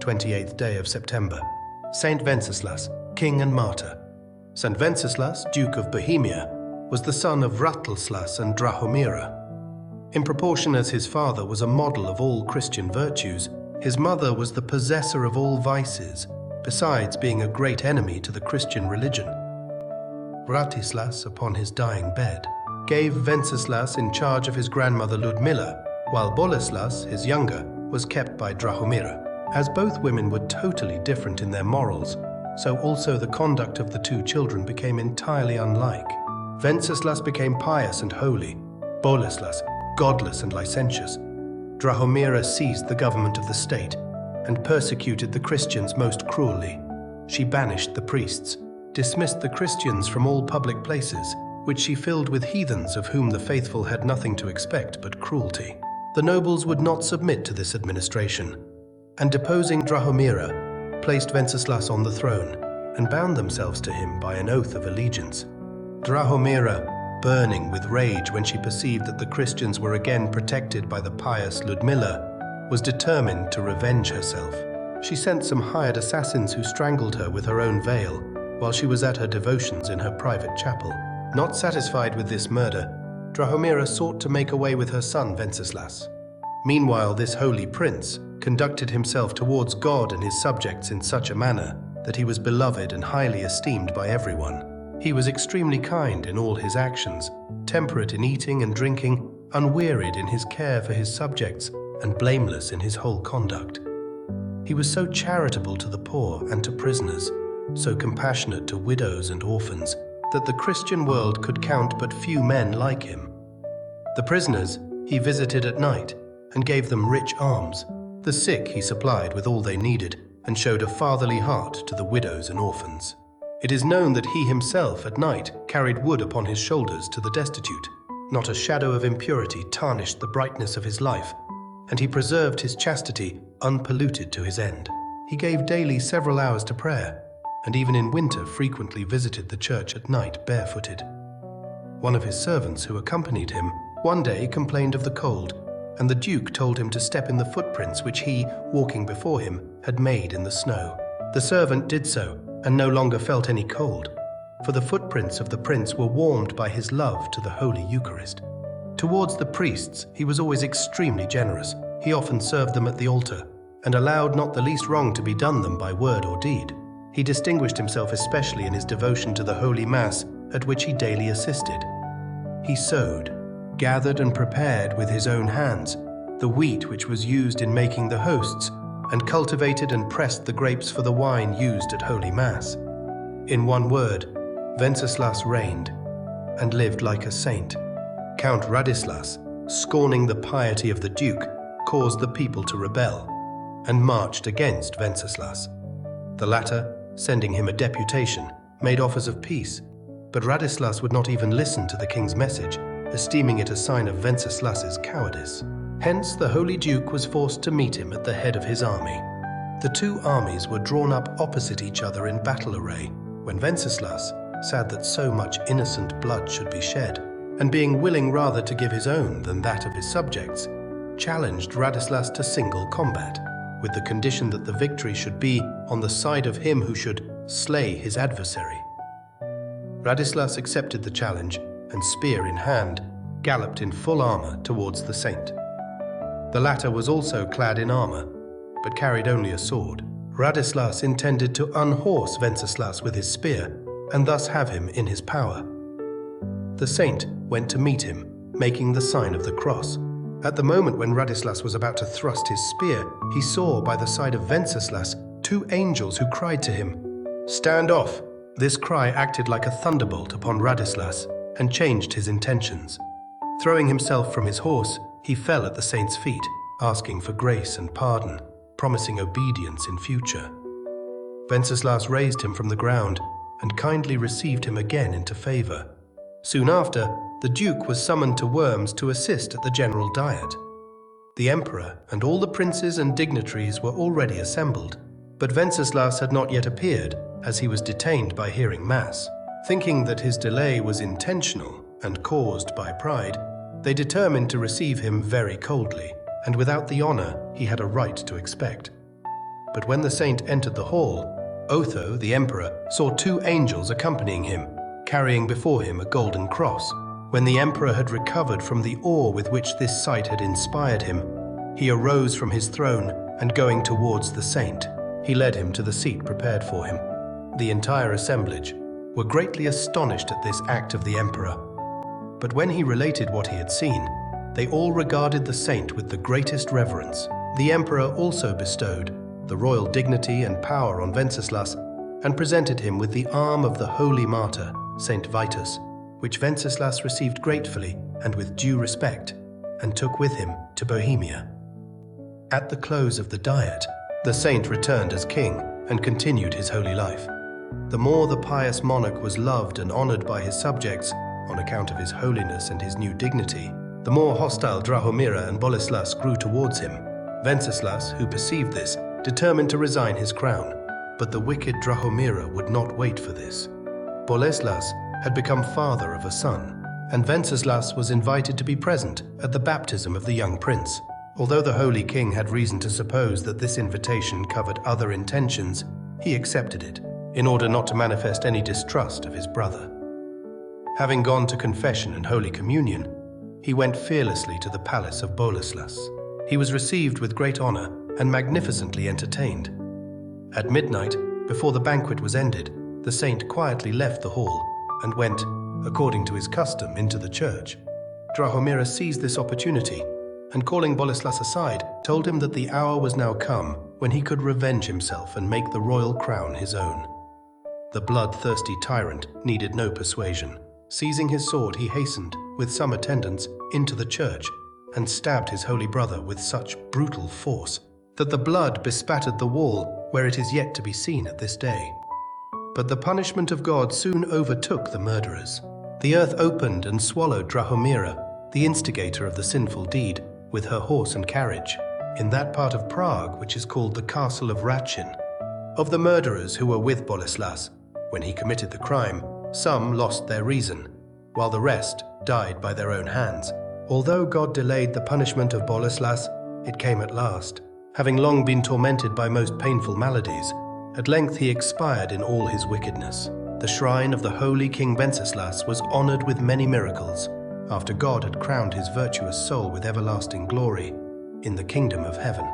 28th day of September. Saint Wenceslas, king and martyr. Saint Wenceslas, Duke of Bohemia, was the son of Wenceslas and Drahomira. In proportion as his father was a model of all Christian virtues, his mother was the possessor of all vices, besides being a great enemy to the Christian religion. Wenceslas, upon his dying bed, gave Wenceslas in charge of his grandmother Ludmilla, while Boleslas, his younger, was kept by Drahomira. As both women were totally different in their morals, so also the conduct of the two children became entirely unlike. Wenceslas became pious and holy, Boleslas godless and licentious. Drahomira seized the government of the state and persecuted the Christians most cruelly. She banished the priests, dismissed the Christians from all public places, which she filled with heathens of whom the faithful had nothing to expect but cruelty. The nobles would not submit to this administration, and deposing Drahomira, placed Wenceslas on the throne and bound themselves to him by an oath of allegiance. Drahomira, burning with rage when she perceived that the Christians were again protected by the pious Ludmilla, was determined to revenge herself. She sent some hired assassins who strangled her with her own veil while she was at her devotions in her private chapel. Not satisfied with this murder, Drahomira sought to make away with her son Wenceslas. Meanwhile, this holy prince conducted himself towards God and his subjects in such a manner that he was beloved and highly esteemed by everyone. He was extremely kind in all his actions, temperate in eating and drinking, unwearied in his care for his subjects, and blameless in his whole conduct. He was so charitable to the poor and to prisoners, so compassionate to widows and orphans, that the Christian world could count but few men like him. The prisoners he visited at night and gave them rich alms. The sick he supplied with all they needed and showed a fatherly heart to the widows and orphans. It is known that he himself at night carried wood upon his shoulders to the destitute. Not a shadow of impurity tarnished the brightness of his life, and he preserved his chastity unpolluted to his end. He gave daily several hours to prayer, and even in winter frequently visited the church at night barefooted. One of his servants who accompanied him one day complained of the cold, and the Duke told him to step in the footprints which he, walking before him, had made in the snow. The servant did so, and no longer felt any cold, for the footprints of the prince were warmed by his love to the Holy Eucharist. Towards the priests he was always extremely generous. He often served them at the altar, and allowed not the least wrong to be done them by word or deed. He distinguished himself especially in his devotion to the Holy Mass, at which he daily assisted. He sowed, gathered and prepared with his own hands the wheat which was used in making the hosts, and cultivated and pressed the grapes for the wine used at Holy Mass. In one word, Wenceslas reigned and lived like a saint. Count Radislas, scorning the piety of the Duke, caused the people to rebel and marched against Wenceslas. The latter, sending him a deputation, made offers of peace, but Radislas would not even listen to the king's message, esteeming it a sign of Wenceslas's cowardice. Hence, the Holy Duke was forced to meet him at the head of his army. The two armies were drawn up opposite each other in battle array, when Wenceslas, sad that so much innocent blood should be shed, and being willing rather to give his own than that of his subjects, challenged Radislas to single combat, with the condition that the victory should be on the side of him who should slay his adversary. Radislas accepted the challenge, and spear in hand, galloped in full armor towards the saint. The latter was also clad in armor, but carried only a sword. Radislas intended to unhorse Wenceslas with his spear, and thus have him in his power. The saint went to meet him, making the sign of the cross. At the moment when Radislas was about to thrust his spear, he saw by the side of Wenceslas 2 angels who cried to him, "Stand off!" This cry acted like a thunderbolt upon Radislas and changed his intentions. Throwing himself from his horse, he fell at the saint's feet, asking for grace and pardon, promising obedience in future. Wenceslas raised him from the ground and kindly received him again into favor. Soon after, the Duke was summoned to Worms to assist at the general diet. The emperor and all the princes and dignitaries were already assembled, but Wenceslas had not yet appeared, as he was detained by hearing Mass. Thinking that his delay was intentional and caused by pride, they determined to receive him very coldly, and without the honor he had a right to expect. But when the saint entered the hall, Otho, the emperor, saw two angels accompanying him, carrying before him a golden cross. When the emperor had recovered from the awe with which this sight had inspired him, he arose from his throne and going towards the saint, he led him to the seat prepared for him. The entire assemblage were greatly astonished at this act of the emperor. But when he related what he had seen, they all regarded the saint with the greatest reverence. The emperor also bestowed the royal dignity and power on Wenceslas and presented him with the arm of the holy martyr, Saint Vitus, which Wenceslas received gratefully and with due respect, and took with him to Bohemia. At the close of the diet, the saint returned as king and continued his holy life. The more the pious monarch was loved and honored by his subjects on account of his holiness and his new dignity, the more hostile Drahomira and Boleslas grew towards him. Wenceslas, who perceived this, determined to resign his crown, but the wicked Drahomira would not wait for this. Boleslas had become father of a son, and Wenceslas was invited to be present at the baptism of the young prince. Although the holy king had reason to suppose that this invitation covered other intentions, he accepted it, in order not to manifest any distrust of his brother. Having gone to confession and Holy Communion, he went fearlessly to the palace of Boleslas. He was received with great honor and magnificently entertained. At midnight, before the banquet was ended, the saint quietly left the hall and went, according to his custom, into the church. Drahomira seized this opportunity and, calling Boleslas aside, told him that the hour was now come when he could revenge himself and make the royal crown his own. The bloodthirsty tyrant needed no persuasion. Seizing his sword, he hastened, with some attendants, into the church and stabbed his holy brother with such brutal force that the blood bespattered the wall where it is yet to be seen at this day. But the punishment of God soon overtook the murderers. The earth opened and swallowed Drahomira, the instigator of the sinful deed, with her horse and carriage, in that part of Prague which is called the Castle of Ratchin. Of the murderers who were with Boleslas when he committed the crime, some lost their reason, while the rest died by their own hands. Although God delayed the punishment of Boleslas, it came at last. Having long been tormented by most painful maladies, at length he expired in all his wickedness. The shrine of the holy King Wenceslas was honored with many miracles, after God had crowned his virtuous soul with everlasting glory in the kingdom of heaven.